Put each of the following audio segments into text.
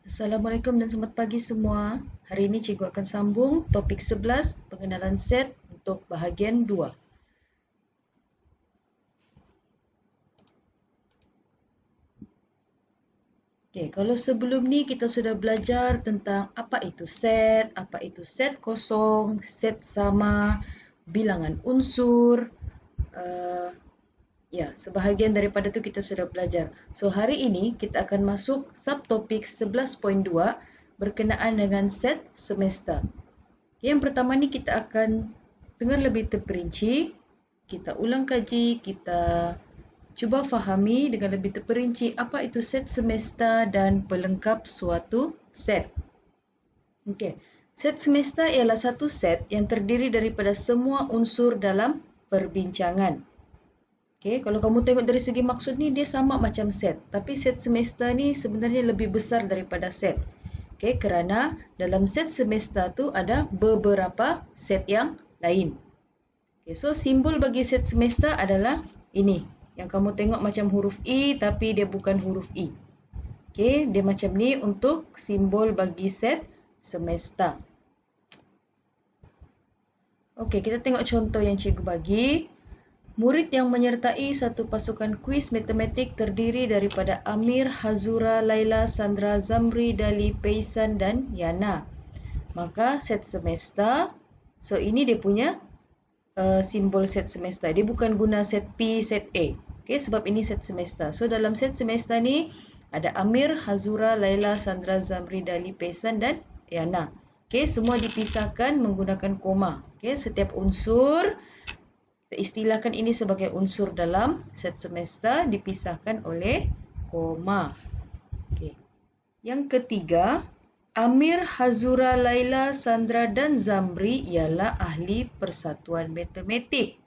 Assalamualaikum dan selamat pagi semua. Hari ini cikgu akan sambung topik 11, pengenalan set untuk bahagian 2. Okey, kalau sebelum ni kita sudah belajar tentang apa itu set kosong, set sama, bilangan unsur. Sebahagian daripada tu kita sudah belajar. So, hari ini kita akan masuk subtopik 11.2 berkenaan dengan set semester. Yang pertama ni kita akan dengar lebih terperinci, kita ulang kaji, kita cuba fahami dengan lebih terperinci apa itu set semester dan pelengkap suatu set. Okey, set semester ialah satu set yang terdiri daripada semua unsur dalam perbincangan. Okey, kalau kamu tengok dari segi maksud ni dia sama macam set, tapi set semester ni sebenarnya lebih besar daripada set. Okey, kerana dalam set semester tu ada beberapa set yang lain. Okey, so simbol bagi set semester adalah ini. Yang kamu tengok macam huruf E tapi dia bukan huruf E. Okey, dia macam ni untuk simbol bagi set semester. Okey, kita tengok contoh yang cikgu bagi. Murid yang menyertai satu pasukan kuis matematik terdiri daripada Amir, Hazura, Laila, Sandra, Zamri, Dali, Paisan dan Yana. Maka set semester, so ini dia punya simbol set semester. Dia bukan guna set P, set A. Okay, sebab ini set semester. So dalam set semester ni ada Amir, Hazura, Laila, Sandra, Zamri, Dali, Paisan dan Yana. Okay, semua dipisahkan menggunakan koma. Okay, setiap unsur kita istilahkan ini sebagai unsur dalam set semester dipisahkan oleh koma. Okay. Yang ketiga, Amir, Hazura, Laila, Sandra dan Zamri ialah ahli persatuan matematik.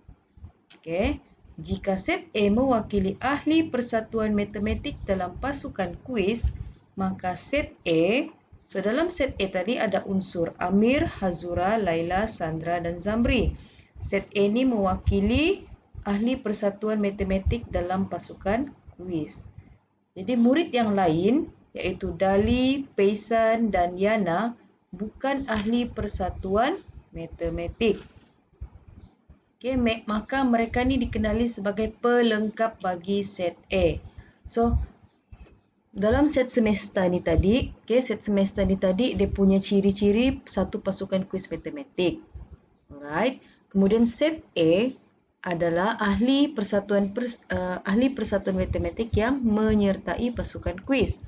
Okay. Jika set A mewakili ahli persatuan matematik dalam pasukan kuis, maka set A, so dalam set A tadi ada unsur Amir, Hazura, Laila, Sandra dan Zamri. Set A ni mewakili ahli persatuan matematik dalam pasukan kuis. Jadi murid yang lain iaitu Dali, Paisan dan Yana bukan ahli persatuan matematik. Okay, maka mereka ni dikenali sebagai pelengkap bagi set A. So, dalam set semester ni tadi, set semester ni tadi dia punya ciri-ciri satu pasukan kuis matematik. Alright. Kemudian set A adalah ahli persatuan matematik yang menyertai pasukan kuis.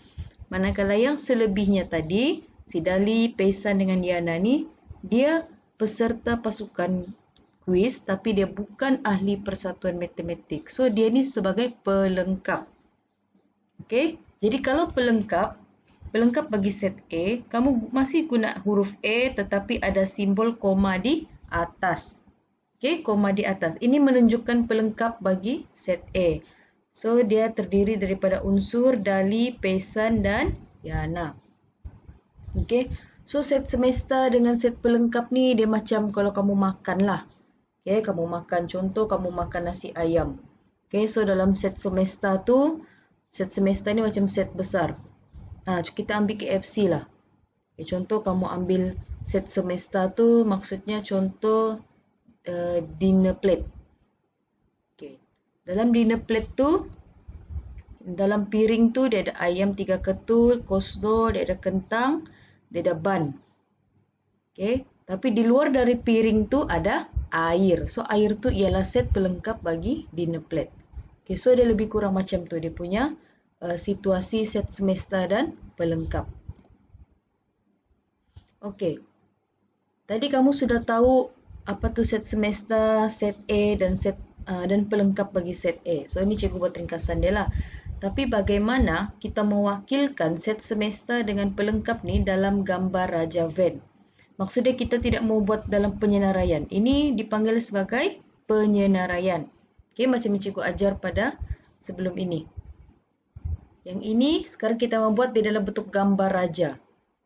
Manakala yang selebihnya tadi, si Dali, Paisan dengan Yana ni, dia peserta pasukan kuis tapi dia bukan ahli persatuan matematik. So dia ni sebagai pelengkap. Okey, jadi kalau pelengkap bagi set A, kamu masih guna huruf A tetapi ada simbol koma di atas. Okey, koma di atas. Ini menunjukkan pelengkap bagi set A. So, dia terdiri daripada unsur Dali, Paisan dan Yana. Okey, so set semester dengan set pelengkap ni dia macam kalau kamu makan lah. Okey, kamu makan, contoh kamu makan nasi ayam. Okey, so dalam set semester tu, set semester ni macam set besar. Kita ambil KFC lah. Okay, contoh kamu ambil set semester tu maksudnya contoh dinner plate. Okay. Dalam dinner plate tu, dalam piring tu dia ada ayam 3 ketul, coleslaw, dia ada kentang, dia ada bun. Okay. Tapi di luar dari piring tu ada air. So air tu ialah set pelengkap bagi dinner plate. Okay, so dia lebih kurang macam tu dia punya situasi set semester dan pelengkap. Okey. Tadi kamu sudah tahu apa tu set semester, set A dan pelengkap bagi set A. So ini cikgu buat ringkasan dia lah. Tapi bagaimana kita mewakilkan set semester dengan pelengkap ni dalam gambar Raja Van? Maksudnya kita tidak mau buat dalam penyenaraian. Ini dipanggil sebagai penyenaraian. Okey, macam yang cikgu ajar pada sebelum ini. Yang ini sekarang kita membuat di dalam bentuk gambar raja.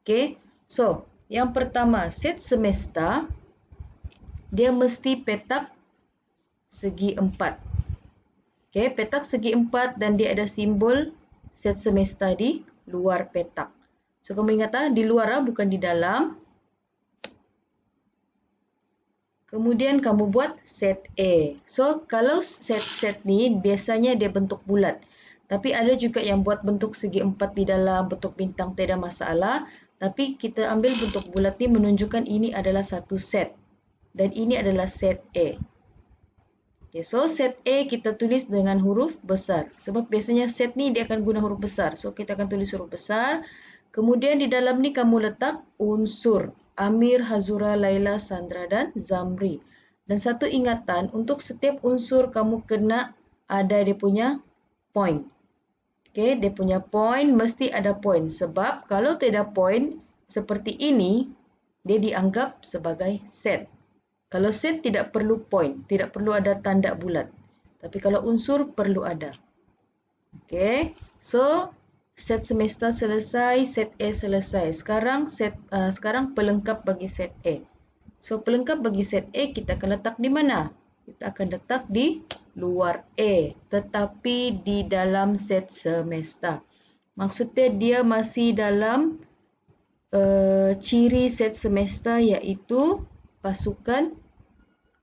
Okey. So, yang pertama, set semester dia mesti petak segi 4. Okey, petak segi 4 dan dia ada simbol set semester di luar petak. So, kamu ingat di luar bukan di dalam. Kemudian kamu buat set A. So, kalau set ni biasanya dia bentuk bulat. Tapi ada juga yang buat bentuk segi empat di dalam, bentuk bintang, tidak masalah. Tapi kita ambil bentuk bulat ni menunjukkan ini adalah satu set. Dan ini adalah set A. Okay, so set A kita tulis dengan huruf besar. Sebab biasanya set ni dia akan guna huruf besar. So, kita akan tulis huruf besar. Kemudian di dalam ni kamu letak unsur. Amir, Hazura, Laila, Sandra dan Zamri. Dan satu ingatan, untuk setiap unsur kamu kena ada dia punya point. Okay, dia punya point mesti ada point. Sebab kalau tidak point seperti ini, dia dianggap sebagai set. Kalau set tidak perlu point, tidak perlu ada tanda bulat. Tapi kalau unsur perlu ada. Okay, so set semesta selesai, set A selesai. Sekarang pelengkap bagi set A. So, pelengkap bagi set A kita akan letak di mana? Kita akan letak di luar A. Tetapi di dalam set semesta. Maksudnya dia masih dalam ciri set semesta iaitu pasukan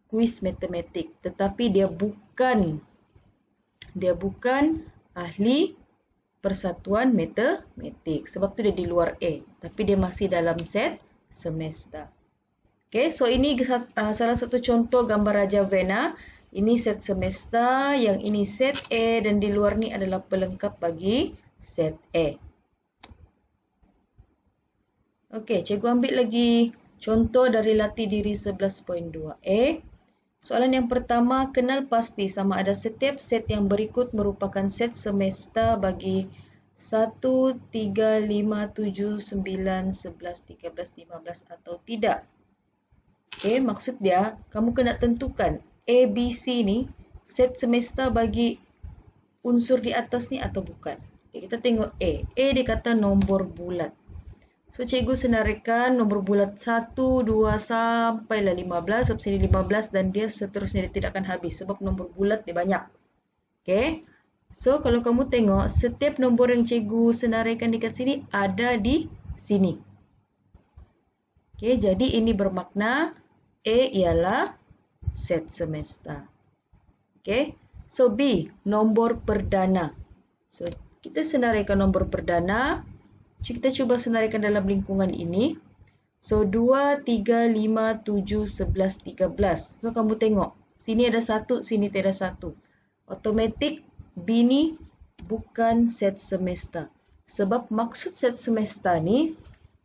kuis matematik. Tetapi dia bukan ahli persatuan matematik. Sebab tu dia di luar A. Tapi dia masih dalam set semesta. Okay, so ini salah satu contoh gambar Raja Vena. Ini set semesta, yang ini set A dan di luar ni adalah pelengkap bagi set A. Okay, cikgu ambil lagi contoh dari latih diri 11.2a. Soalan yang pertama, kenal pasti sama ada setiap set yang berikut merupakan set semesta bagi 1, 3, 5, 7, 9, 11, 13, 15 atau tidak. Okay, maksud dia, kamu kena tentukan A, B, C ni set semesta bagi unsur di atas ni atau bukan. Okay, kita tengok A. A dia kata nombor bulat. So, cikgu senaraikan nombor bulat 1, 2 sampailah 15. Sebab sini 15 dan dia seterusnya dia tidak akan habis. Sebab nombor bulat dia banyak. Okay. So, kalau kamu tengok setiap nombor yang cikgu senaraikan dekat sini ada di sini. Okay, jadi ini bermakna A ialah set semesta. Okay. So, B, nombor perdana. So, kita senaraikan nombor perdana. Kita cuba senaraikan dalam lingkungan ini. So, 2, 3, 5, 7, 11, 13. So, kamu tengok. Sini ada 1, sini tidak ada 1. Automatik B ni bukan set semesta. Sebab maksud set semesta ni,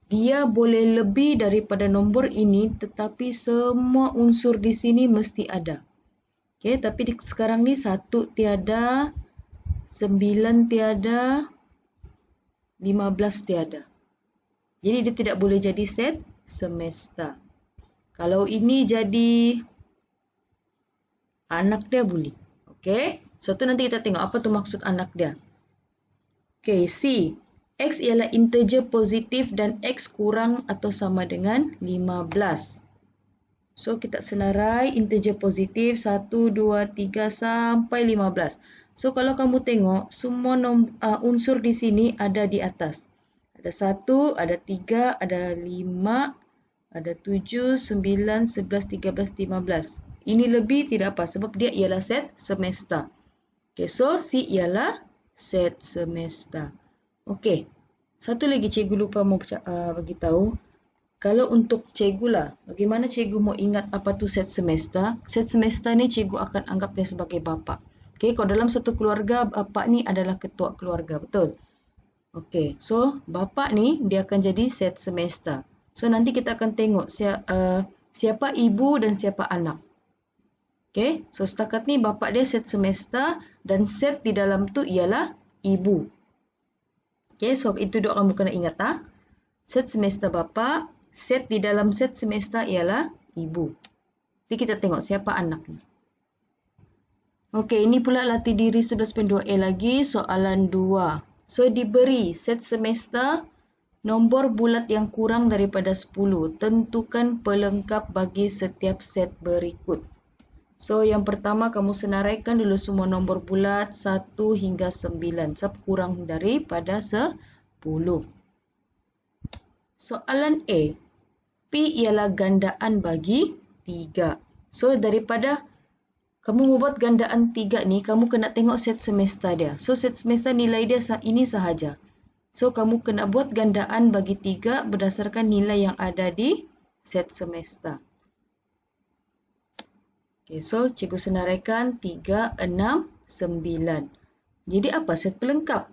dia boleh lebih daripada nombor ini, tetapi semua unsur di sini mesti ada. Okay, tapi sekarang ni 1 tiada, 9 tiada, 15 tiada. Jadi dia tidak boleh jadi set semesta. Kalau ini jadi anak dia boleh. Okey. So tu nanti kita tengok apa tu maksud anak dia. Okey, C. X ialah integer positif dan X kurang atau sama dengan 15. So kita senarai integer positif 1, 2, 3 sampai 15. So, kalau kamu tengok, semua unsur di sini ada di atas. Ada 1, ada 3, ada 5, ada 7, 9, 11, 13, 15. Ini lebih tidak apa sebab dia ialah set semesta. Okay, so C ialah set semesta. Okay, satu lagi cikgu lupa mau bagi tahu. Kalau untuk cikgu lah, bagaimana cikgu mau ingat apa tu set semesta? Set semesta ni cikgu akan anggap dia sebagai bapa. Okey, kalau dalam satu keluarga, bapa ni adalah ketua keluarga, betul? Okey, so bapa ni dia akan jadi set semesta. So nanti kita akan tengok siapa ibu dan siapa anak. Okey, so setakat ni bapa dia set semesta dan set di dalam tu ialah ibu. Okey, so itu dua kamu kena ingat ah. Set semesta bapa, set di dalam set semesta ialah ibu. Nanti kita tengok siapa anak ni. Okey, ini pula latih diri 11.2a lagi, soalan 2. So, diberi set semesta, nombor bulat yang kurang daripada 10. Tentukan pelengkap bagi setiap set berikut. So, yang pertama kamu senaraikan dulu semua nombor bulat 1 hingga 9. Sebab kurang daripada 10. Soalan A. P ialah gandaan bagi 3. So, daripada kamu membuat gandaan 3 ni, kamu kena tengok set semester dia. So, set semester nilai dia ini sahaja. So, kamu kena buat gandaan bagi 3 berdasarkan nilai yang ada di set semester. Okay, so cikgu senaraikan 3, 6, 9. Jadi apa set pelengkap?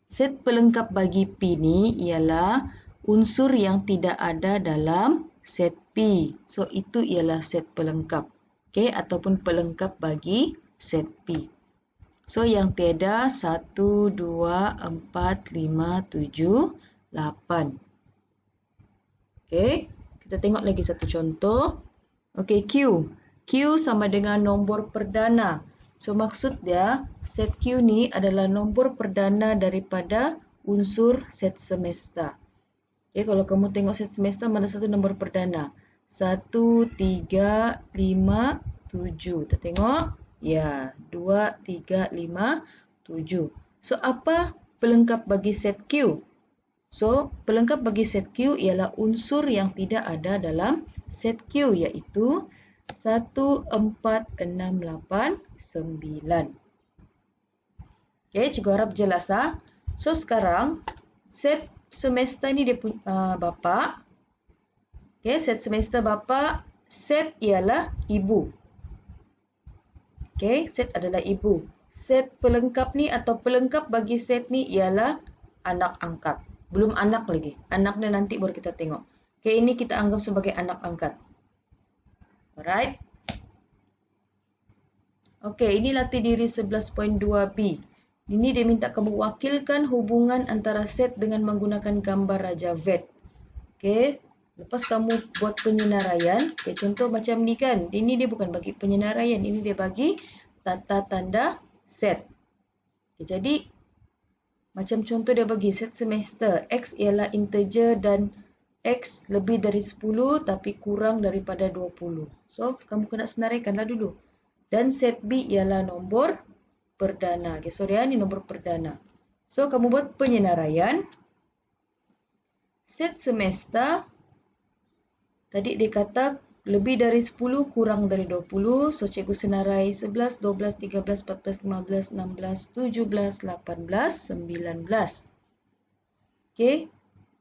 Set pelengkap bagi P ni ialah unsur yang tidak ada dalam set P. So, itu ialah set pelengkap. Okay, ataupun pelengkap bagi set P. So, yang tiada 1, 2, 4, 5, 7, 8. Okay, kita tengok lagi satu contoh. Okay, Q. Q sama dengan nombor perdana. So, maksud dia, set Q ni adalah nombor perdana daripada unsur set semester. Okay, kalau kamu tengok set semester, mana satu nombor perdana? 1, 3, 5, 7. Kita tengok. Ya, 2, 3, 5, 7. So, apa pelengkap bagi set Q? So, pelengkap bagi set Q ialah unsur yang tidak ada dalam set Q, iaitu 1, 4, 6, 8, 9. Okay, cikgu harap jelas. So, sekarang set semester ni dia punya bapa. Okay, set semester bapa, set ialah ibu. Okay, set adalah ibu. Set pelengkap ni atau pelengkap bagi set ni ialah anak angkat. Belum anak lagi. Anaknya nanti baru kita tengok. Okay, ini kita anggap sebagai anak angkat. Alright. Okay, ini latih diri 11.2b. Ini dia minta kamu wakilkan hubungan antara set dengan menggunakan gambar Raja Ved. Okay, lepas kamu buat penyenaraian. Okay, contoh macam ni kan. Ini dia bukan bagi penyenaraian. Ini dia bagi tata tanda set. Okay, jadi, macam contoh dia bagi set semester. X ialah integer dan X lebih dari 10 tapi kurang daripada 20. So, kamu kena senaraikanlah dulu. Dan set B ialah nombor perdana. Okay, sorry, ini nombor perdana. So, kamu buat penyenaraian. Set semester, tadi dia kata lebih dari 10 kurang dari 20. So, cikgu senarai 11, 12, 13, 14, 15, 16, 17, 18, 19. Okay.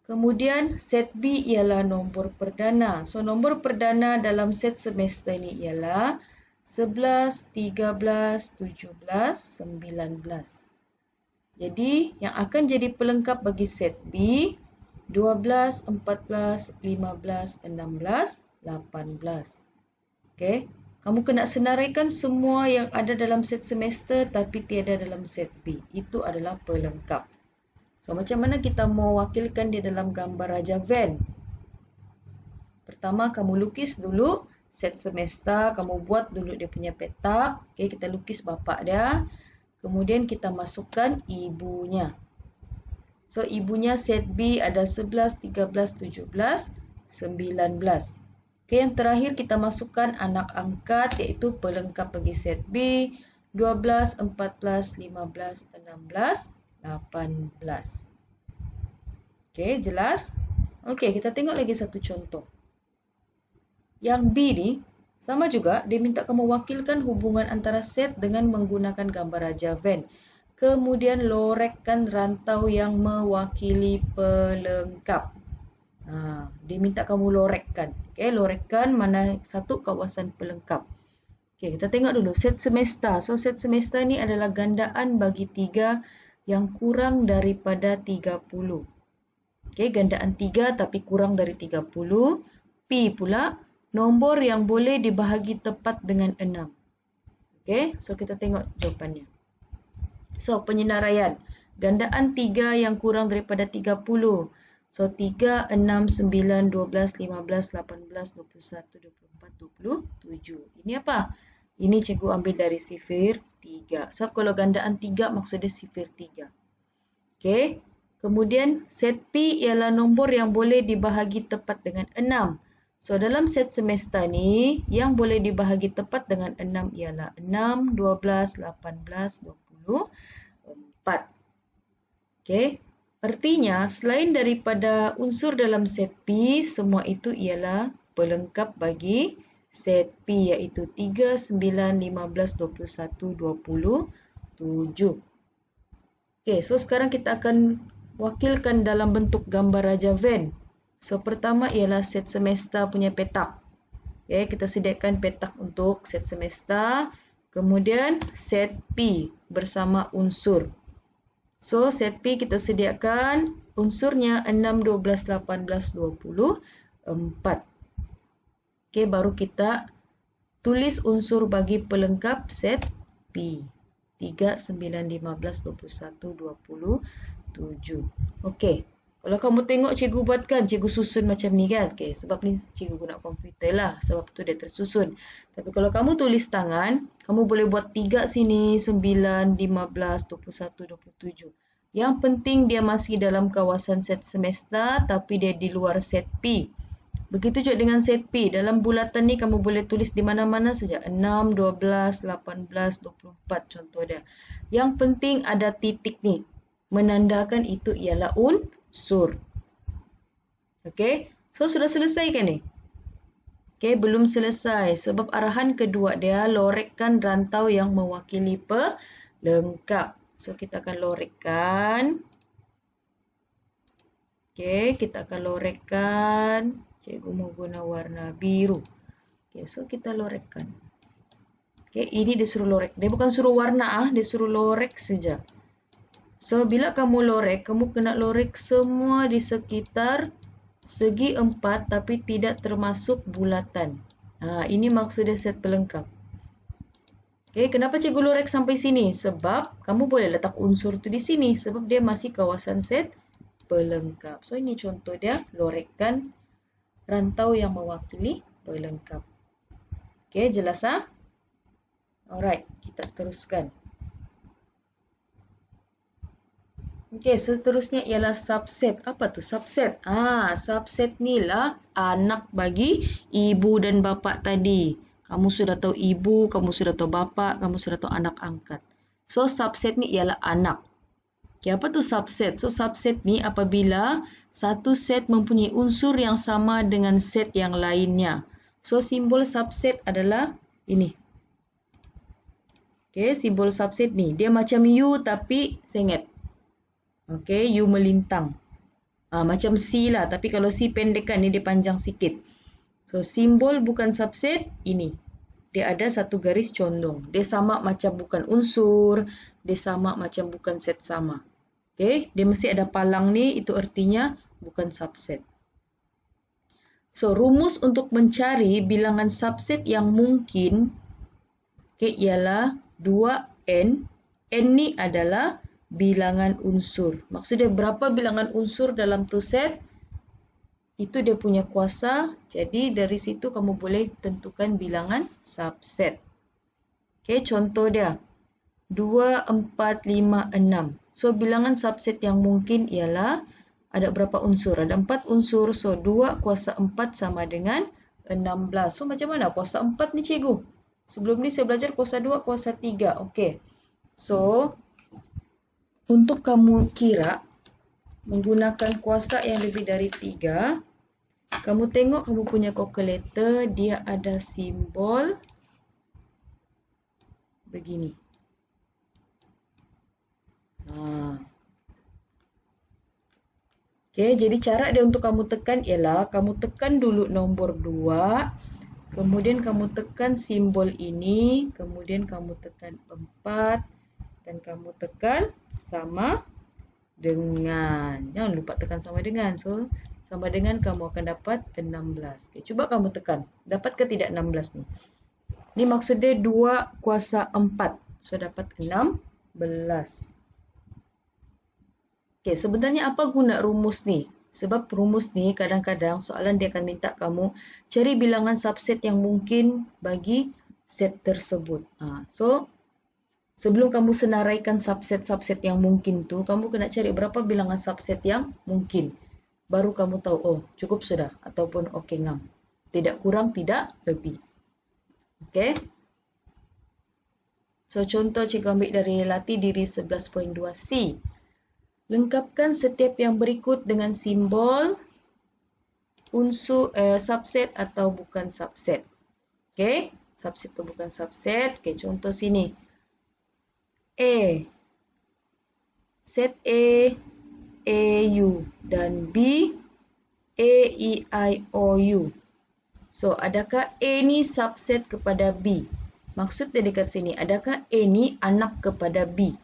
Kemudian set B ialah nombor perdana. So, nombor perdana dalam set semester ini ialah 11, 13, 17, 19. Jadi, yang akan jadi pelengkap bagi set B, 12, 14, 15, 16, 18. Okay. Kamu kena senaraikan semua yang ada dalam set semester tapi tiada dalam set B. Itu adalah pelengkap. So, macam mana kita mau wakilkan dia dalam gambar Raja Van? Pertama, kamu lukis dulu set semester. Kamu buat dulu dia punya peta. Okay, kita lukis bapa dia. Kemudian kita masukkan ibunya. So, ibunya set B ada 11, 13, 17, 19. Okay, yang terakhir kita masukkan anak angkat iaitu pelengkap bagi set B 12, 14, 15, 16, 18. Okay, jelas? Okay, kita tengok lagi satu contoh. Yang B ni sama juga, dia minta kamu wakilkan hubungan antara set dengan menggunakan gambar Raja Van. Kemudian lorekkan rantau yang mewakili pelengkap. Dia minta kamu lorekkan. Okay, lorekkan mana satu kawasan pelengkap. Okay, kita tengok dulu set semester. So, set semester ni adalah gandaan bagi 3 yang kurang daripada 30. Okay, gandaan 3 tapi kurang dari 30. P pula, nombor yang boleh dibahagi tepat dengan 6. Okay, so kita tengok jawapannya. So, penyenaraian. Gandaan 3 yang kurang daripada 30. So, 3, 6, 9, 12, 15, 18, 21, 24, 27. Ini apa? Ini cikgu ambil dari sifir 3. Sebab kalau gandaan 3 maksudnya sifir 3. Okay. Kemudian set P ialah nombor yang boleh dibahagi tepat dengan 6. So, dalam set semester ni, yang boleh dibahagi tepat dengan 6 ialah 6, 12, 18, 24. Okay. Artinya, selain daripada unsur dalam set P, semua itu ialah pelengkap bagi set P, iaitu 3, 9, 15, 21, 27. Okey, so sekarang kita akan wakilkan dalam bentuk gambar Raja Venn. So, pertama ialah set semesta punya petak. Okey, kita sediakan petak untuk set semesta. Kemudian, set P bersama unsur. So, set P kita sediakan unsurnya 6, 12, 18, 24. Okey, baru kita tulis unsur bagi pelengkap set P. 3, 9, 15, 21, 27. Okey, kalau kamu tengok cikgu buatkan, cikgu susun macam ni kan? Okey, sebab ni cikgu guna komputer lah, sebab tu dia tersusun. Tapi kalau kamu tulis tangan, kamu boleh buat 3 sini, 9, 15, 21, 27. Yang penting dia masih dalam kawasan set semesta, tapi dia di luar set P. Begitu juga dengan set P. Dalam bulatan ni kamu boleh tulis di mana-mana saja. 6, 12, 18, 24 contoh dia. Yang penting ada titik ni. Menandakan itu ialah unsur. Okey. So, sudah selesai kan ni? Okey, belum selesai. Sebab arahan kedua dia lorekkan rantau yang mewakili pelengkap. So, kita akan lorekkan. Okey, kita akan lorekkan. Cikgu mau guna warna biru. Okey, so kita lorekkan. Okey, ini dia suruh lorek. Dia bukan suruh warna, dia suruh lorek saja. So, bila kamu lorek, kamu kena lorek semua di sekitar segi 4 tapi tidak termasuk bulatan. Ini maksudnya set pelengkap. Okey, kenapa cikgu lorek sampai sini? Sebab kamu boleh letak unsur tu di sini sebab dia masih kawasan set pelengkap. So, ini contoh dia lorekkan rantau yang mewakili pelengkap. Okey, jelas ah? Alright, kita teruskan. Okey, seterusnya ialah subset. Apa tu subset? Subset ni lah anak bagi ibu dan bapa tadi. Kamu sudah tahu ibu, kamu sudah tahu bapa, kamu sudah tahu anak angkat. So, subset ni ialah anak. Okay, apa tu subset? So, subset ni apabila satu set mempunyai unsur yang sama dengan set yang lainnya. So, simbol subset adalah ini. Okay, simbol subset ni. Dia macam U tapi sengit. Okay, U melintang. Macam C lah. Tapi kalau C pendekan ni dia panjang sikit. So, simbol bukan subset ini. Dia ada satu garis condong. Dia sama macam bukan unsur. Dia sama macam bukan set sama. Okay, dia mesti ada palang ni, itu artinya bukan subset. So, rumus untuk mencari bilangan subset yang mungkin ialah 2n. N ni adalah bilangan unsur. Maksudnya berapa bilangan unsur dalam tu set, itu dia punya kuasa. Jadi, dari situ kamu boleh tentukan bilangan subset. Okay, contoh dia. 2, 4, 5, 6. So, bilangan subset yang mungkin ialah ada berapa unsur? Ada 4 unsur. So, 2 kuasa 4 sama dengan 16. So, macam mana kuasa 4 ni cikgu? Sebelum ni saya belajar kuasa 2, kuasa 3. Okey. So, untuk kamu kira menggunakan kuasa yang lebih dari 3, kamu tengok kamu punya kalkulator, dia ada simbol begini. Okey, jadi cara dia untuk kamu tekan ialah kamu tekan dulu nombor 2, kemudian kamu tekan simbol ini, kemudian kamu tekan 4 dan kamu tekan sama dengan. Jangan lupa tekan sama dengan. So, sama dengan kamu akan dapat 16. Okey, cuba kamu tekan. Dapat ke tidak 16 ni? Ni maksudnya 2 kuasa 4. So, dapat 16. Okay, sebenarnya apa guna rumus ni? Sebab rumus ni kadang-kadang soalan dia akan minta kamu cari bilangan subset yang mungkin bagi set tersebut. So, sebelum kamu senaraikan subset-subset yang mungkin tu, kamu kena cari berapa bilangan subset yang mungkin. Baru kamu tahu, oh cukup sudah ataupun okey ngam. Tidak kurang, tidak lebih. Okay. So, contoh cikgu ambil dari latih diri 11.2C. Lengkapkan setiap yang berikut dengan simbol unsur subset atau bukan subset. Okey, subset atau bukan subset. Okey, contoh sini. A. Set A, U dan B, A, E, I, O, U. So, adakah A ni subset kepada B? Maksud dia dekat sini, adakah A ni anak kepada B?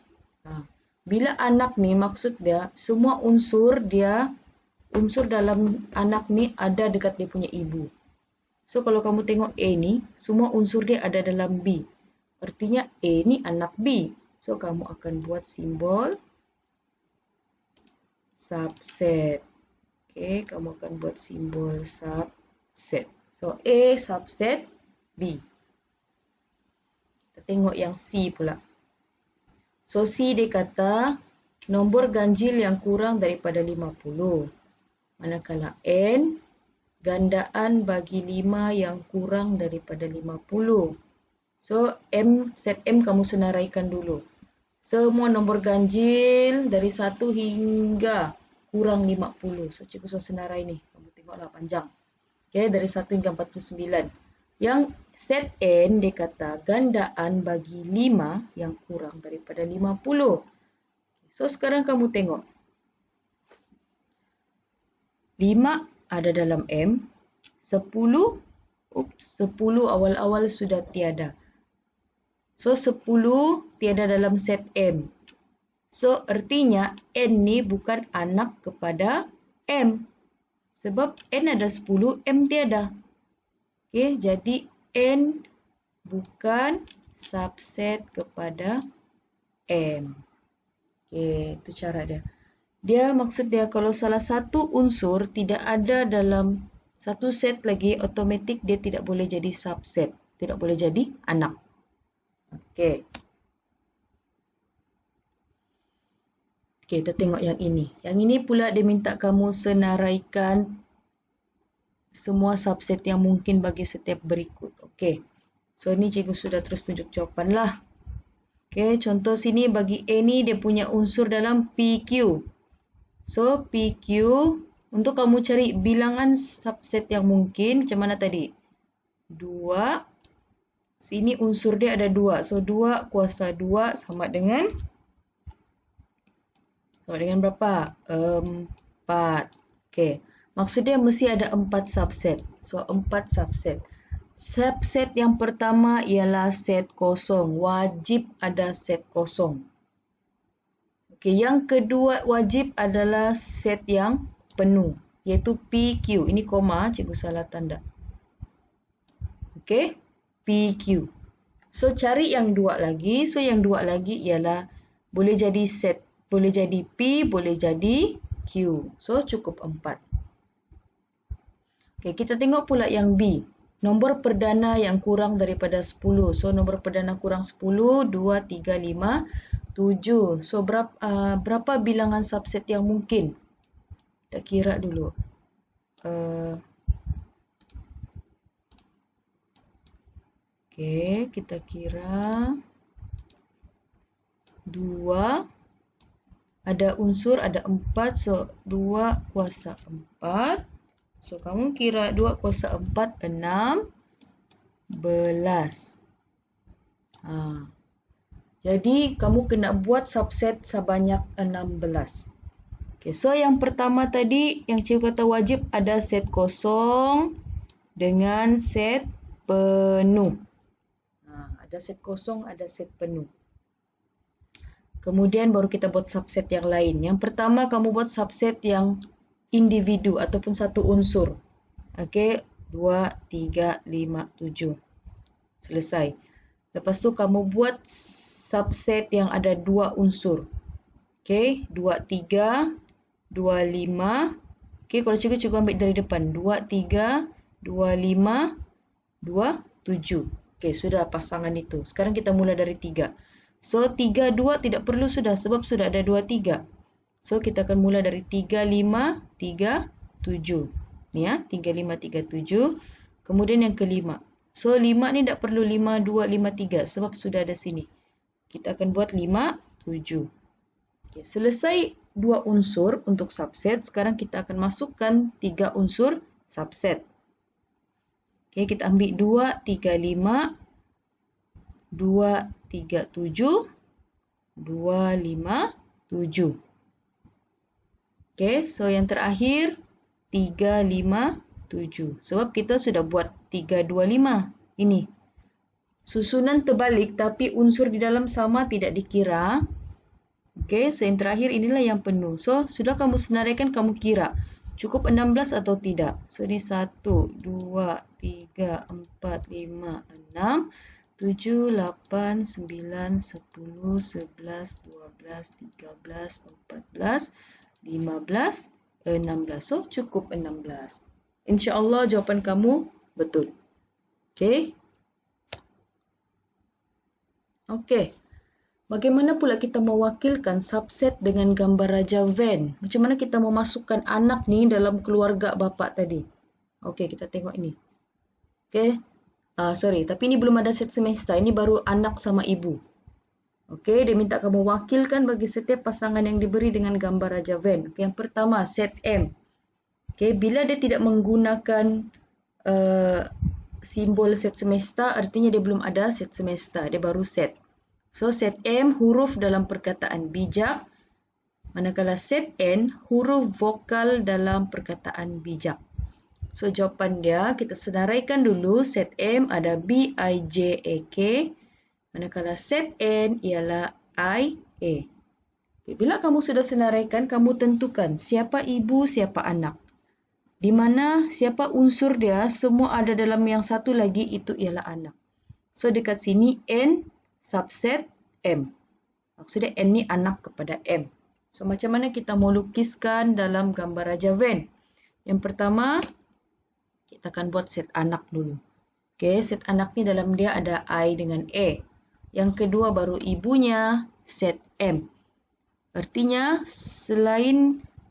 Bila anak ni, maksud dia semua unsur dalam anak ni ada dekat dia punya ibu. So, kalau kamu tengok A ni, semua unsur dia ada dalam B. Artinya A ni anak B. So, kamu akan buat simbol subset. Okay, kamu akan buat simbol subset. So, A subset B. Kita tengok yang C pula. So, C dia kata nombor ganjil yang kurang daripada 50. Manakala N, gandaan bagi 5 yang kurang daripada 50. So, set M kamu senaraikan dulu. Semua nombor ganjil dari 1 hingga kurang 50. So, cikgu sudah senarai ni. Kamu tengoklah panjang. Okay, dari 1 hingga 49. Yang set N dia kata gandaan bagi 5 yang kurang daripada 50. So, sekarang kamu tengok. 5 ada dalam M. 10 awal-awal sudah tiada. So, 10 tiada dalam set M. So, artinya N ni bukan anak kepada M. Sebab N ada 10, M tiada. Okay, jadi N bukan subset kepada M. Okay, itu cara dia. Dia maksud dia kalau salah satu unsur tidak ada dalam satu set lagi, otomatik dia tidak boleh jadi subset. Tidak boleh jadi anak. Okay. Okay, kita tengok yang ini. Yang ini pula dia minta kamu senaraikan semua subset yang mungkin bagi setiap berikut. Okey. So, ni cikgu sudah terus tunjuk jawapan lah. Okey, contoh sini bagi A ni dia punya unsur dalam PQ. So, PQ, untuk kamu cari bilangan subset yang mungkin, macam mana tadi? 2. Sini unsur dia ada 2. So, 2 kuasa 2 sama dengan berapa? 4. Okey. Maksud dia mesti ada 4 subset. So, 4 subset. Subset yang pertama ialah set kosong. Wajib ada set kosong. Okey, yang kedua wajib adalah set yang penuh. Iaitu PQ. Ini koma, cikgu salah tanda. Okey, PQ. So, cari yang dua lagi. So, yang dua lagi ialah boleh jadi set. Boleh jadi P, boleh jadi Q. So, cukup 4. Okay, kita tengok pula yang B. Nombor perdana yang kurang daripada 10. So, nombor perdana kurang 10, 2, 3, 5, 7. So, berapa bilangan subset yang mungkin? Kita kira dulu. Okay, kita kira 2. Ada unsur, ada 4. So, 2 kuasa 4. So, kamu kira 2 kuasa 4, 16. Jadi, kamu kena buat subset sebanyak 16. Okay, so yang pertama tadi, yang cikgu kata wajib ada set kosong dengan set penuh. Ada set kosong, ada set penuh. Kemudian baru kita buat subset yang lain. Yang pertama, kamu buat subset yang individu ataupun satu unsur. Okey, 2, 3, 5, 7. Selesai. Lepas tu kamu buat subset yang ada 2 unsur. Okey, 2, 3, 2, 5. Okey, kalau cikgu ambil dari depan. 2, 3, 2, 5, 2, 7. Okey, sudah pasangan itu. Sekarang kita mula dari 3. So, 3, 2 tidak perlu sudah sebab sudah ada 2, 3. So, kita akan mula dari 3, 5, 3, 7. Ni ya, 3, 5, 3, 7. Kemudian yang kelima. So, 5 ni tak perlu 5, 2, 5, 3 sebab sudah ada sini. Kita akan buat 5, 7. Okay, selesai 2 unsur untuk subset. Sekarang kita akan masukkan 3 unsur subset. Okey, kita ambil 2, 3, 5, 2, 3, 7, 2, 5, 7. Okey, so yang terakhir 3, 5, 7. Sebab kita sudah buat 3, 2, 5. Ini. Susunan terbalik tapi unsur di dalam sama tidak dikira. Okey, so yang terakhir inilah yang penuh. So, sudah kamu senaraikan, kamu kira. Cukup 16 atau tidak? So, ini 1, 2, 3, 4, 5, 6, 7, 8, 9, 10, 11, 12, 13, 14, 15, 16. So, cukup 16. InsyaAllah jawapan kamu betul. Okey. Okey. Bagaimana pula kita mewakilkan subset dengan gambar Raja Venn? Macam mana kita memasukkan anak ni dalam keluarga bapa tadi? Okey, kita tengok ini. Okey. Sorry, tapi ini belum ada set semesta. Ini baru anak sama ibu. Okey, dia minta kamu wakilkan bagi setiap pasangan yang diberi dengan gambar Raja Venn. Okay, yang pertama, set M. Okey, bila dia tidak menggunakan simbol set semesta, artinya dia belum ada set semesta. Dia baru set. So, set M huruf dalam perkataan bijak. Manakala set N huruf vokal dalam perkataan bijak. So, jawapan dia, kita senaraikan dulu. Set M ada B, I, J, A, K. Manakala set N ialah I, A. Okay, bila kamu sudah senaraikan, kamu tentukan siapa ibu, siapa anak. Di mana siapa unsur dia, semua ada dalam yang satu lagi, itu ialah anak. So, dekat sini N subset M. Maksudnya N ni anak kepada M. So, macam mana kita mau lukiskan dalam gambar Raja Venn? Yang pertama, kita akan buat set anak dulu. Okay, set anak ni dalam dia ada I dengan A. Yang kedua baru ibunya, set M. Artinya,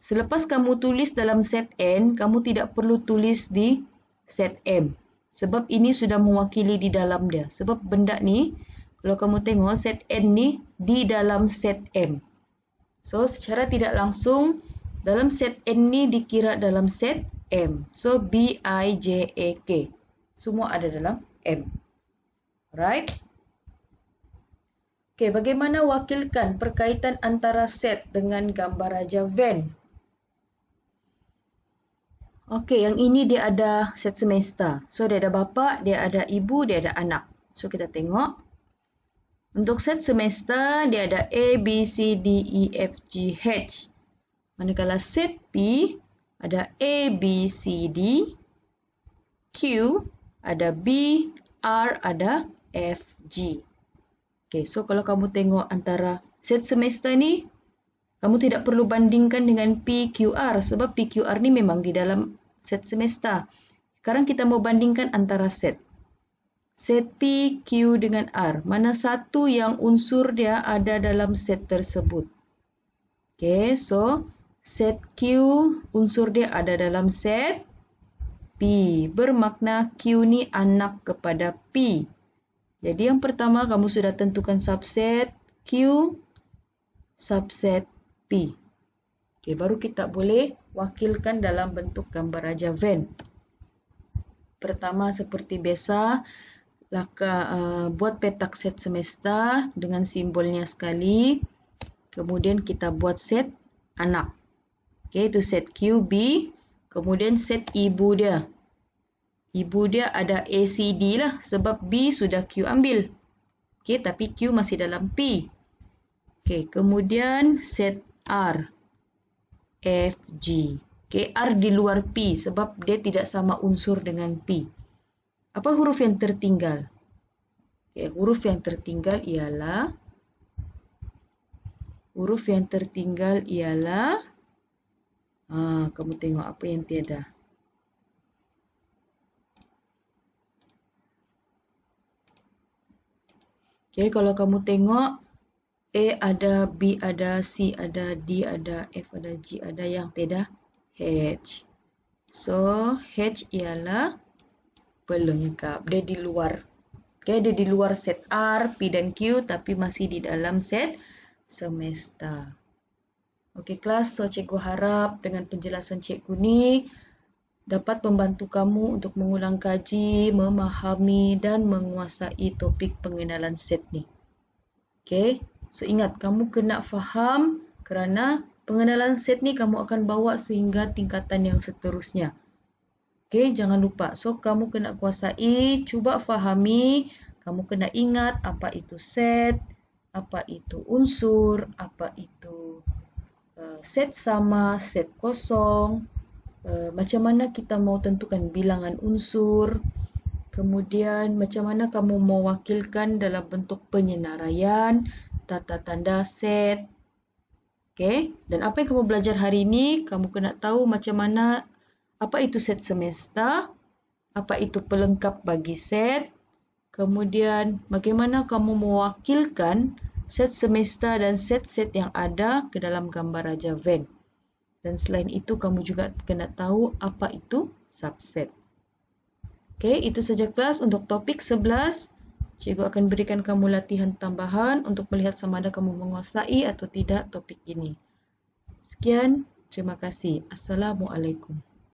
selepas kamu tulis dalam set N, kamu tidak perlu tulis di set M. Sebab ini sudah mewakili di dalam dia. Sebab benda ni, kalau kamu tengok set N ni di dalam set M. So, secara tidak langsung, dalam set N ni dikira dalam set M. So, B, I, J, A, K. Semua ada dalam M. Alright? Okay, bagaimana wakilkan perkaitan antara set dengan gambar Raja Venn? Okay, yang ini dia ada set semesta. So, dia ada bapa, dia ada ibu, dia ada anak. So, kita tengok. Untuk set semesta, dia ada A, B, C, D, E, F, G, H. Manakala set P, ada A, B, C, D. Q, ada B, R, ada F, G. Okay, so kalau kamu tengok antara set semesta ni, kamu tidak perlu bandingkan dengan PQR sebab PQR ni memang di dalam set semesta. Sekarang kita mau bandingkan antara set. Set P, Q dengan R. Mana satu yang unsur dia ada dalam set tersebut? Okay, so set Q unsur dia ada dalam set P. Bermakna Q ni anak kepada P. Jadi yang pertama kamu sudah tentukan subset Q, subset P. Okay, baru kita boleh wakilkan dalam bentuk gambar Raja Venn. Pertama seperti biasa, buat petak set semesta dengan simbolnya sekali. Kemudian kita buat set anak. Okay, itu set QB. Kemudian set ibu dia. Ibu dia ada ACD lah sebab B sudah Q ambil. Okay, tapi Q masih dalam P. Okay, kemudian set R. F, G. Okay, R di luar P sebab dia tidak sama unsur dengan P. Apa huruf yang tertinggal? Okay, huruf yang tertinggal ialah kamu tengok apa yang tiada. Okay, kalau kamu tengok A ada, B ada, C ada, D ada, F ada, G ada, yang tiada H. So, H ialah pelengkap. Dia di luar. Okay, dia di luar set R, P dan Q tapi masih di dalam set semesta. Okey kelas, so cikgu harap dengan penjelasan cikgu ni dapat membantu kamu untuk mengulang kaji, memahami dan menguasai topik pengenalan set ni. Okey, so ingat kamu kena faham kerana pengenalan set ni kamu akan bawa sehingga tingkatan yang seterusnya. Okey, jangan lupa. So kamu kena kuasai, cuba fahami, kamu kena ingat apa itu set, apa itu unsur, apa itu set sama, set kosong, macam mana kita mau tentukan bilangan unsur, kemudian macam mana kamu mewakilkan dalam bentuk penyenaraian, tata tanda set. Okay? Dan apa yang kamu belajar hari ini, kamu kena tahu macam mana, apa itu set semesta, apa itu pelengkap bagi set, kemudian bagaimana kamu mewakilkan set semesta dan set-set yang ada ke dalam gambar Raja Venn. Dan selain itu, kamu juga kena tahu apa itu subset. Okey, itu saja kelas untuk topik 11. Cikgu akan berikan kamu latihan tambahan untuk melihat sama ada kamu menguasai atau tidak topik ini. Sekian, terima kasih. Assalamualaikum.